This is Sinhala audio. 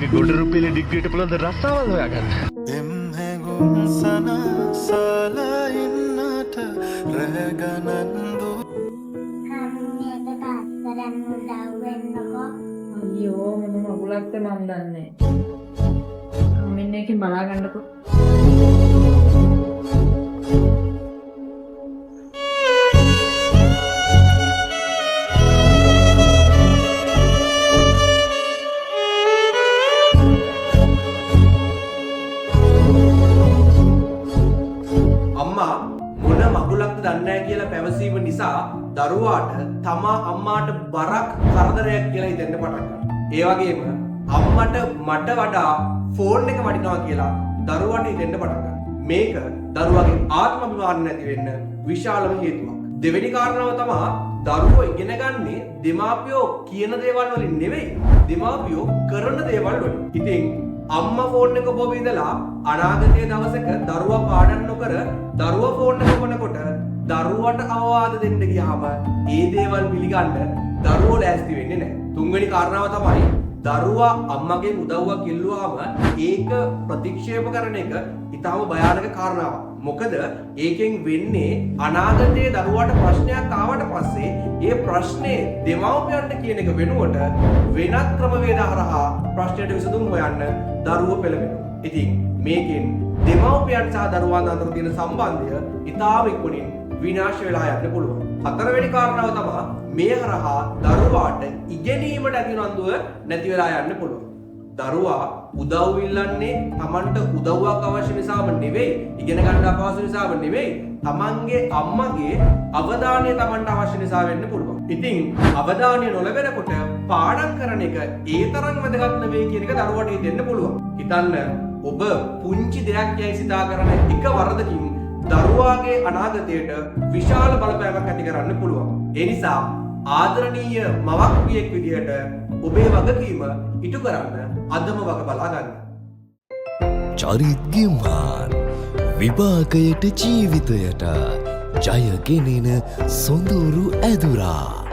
ගොඩරු පෙළ ඩිග්‍රියට පුළුවන් ද රස්සාවල් හොයාගන්න. එම්හෙගුම් සනසල ඉන්නට රැගනන්දු කන්නේට පස්සරන් උදව් වෙන්නකෝ. අයියෝ මොන මගුලක්ද මන් දන්නේ. මෙන්න එකකින් බලා ගන්නකෝ. අම්මා මොන මගුලක්ද දන්නේ නැහැ කියලා පැවසීම නිසා දරුවාට තමා අම්මාට බරක් කරදරයක් කියලා හිතෙන්න පටන් ගන්නවා. ඒ වගේම අම්මට මට වඩා ෆෝන් එක වටිනවා කියලා දරුවාට හිතෙන්න පටන් ගන්නවා. මේක දරුවාගේ ආත්ම අභිමාන නැති වෙන්න විශාලම හේතුවක්. දෙවෙනි කාරණාව තමයි දරුවෝ ඉගෙන ගන්නේ දෙමාපියෝ කියන දේවල් වලින් නෙවෙයි දෙමාපියෝ කරන දේවල් වලින්. ඉතින් අම්මා ෆෝන් එක ඔබ ඉඳලා අනාගතයේ දවසක දරුවා පාඩම් නොකර දරුවා ෆෝන් එක කොනකොට දරුවට අවවාද දෙන්න ගියාම ඒ දේවල් පිළිගන්න දරුවෝ ලෑස්ති වෙන්නේ නැහැ. තුන්වෙනි කාරණාව තමයි දරුවා අම්මගේ උදව්වක් ඉල්ලුවාම ඒක ප්‍රතික්ෂේප කරන එක ඊටම භයානක කාරණාවක්. මොකද ඒකෙන් වෙන්නේ අනාගතයේ දරුවාට ප්‍රශ්නයක් ආවට පස්සේ ඒ ප්‍රශ්නේ දෙමව්පියන්ට කියන එක වෙනුවට වෙනත් ක්‍රමවේද හරහා ප්‍රශ්නයට විසඳුම් හොයන්න දරුවෝ පෙළඹෙනවා. ඉතින් මේකෙන් දෙමව්පියන් සහ දරුවන් අතර තියෙන සම්බන්ධය ඊටාම ඉක්මනින් විනාශ වෙලා යන්න පුළුවන්. හතරවෙනි කාරණාව තමයි මේ හරහා දරුවාට ඉගෙනීමට ඇති උනන්දුව නැති වෙලා යන්න පුළුවන්. දරුවා උදව් ඉල්ලන්නේ Tamanට උදව්වක් අවශ්‍ය නිසාම නෙවෙයි, ඉගෙන ගන්න අපහසු නිසාම නෙවෙයි, Tamanගේ අම්මගේ අවධානය Tamanට අවශ්‍ය නිසා වෙන්න පුළුවන්. ඉතින් අවධානය නොලැබෙනකොට පාඩම් කරන එක ඒ තරම් වැදගත් නෙවෙයි කියන එක දරුවාට හිතෙන්න පුළුවන්. හිතන්න ඔබ පුංචි දෙයක් යයි සිතා කරන එක වරදකින් දරුවාගේ අනාගතයට විශාල බලපෑමක් ඇති කරන්න පුළුවන්. ඒ නිසා ආදරණීය මවක් පියෙක් විදිහට ඔබේ වගකීම ඉටු කරන්න අදම වග බලා ගන්න. චරිත් ගිම්හාන් විභාගයට ජීවිතයට ජයගෙනෙන සොඳුරු ඇදුරා.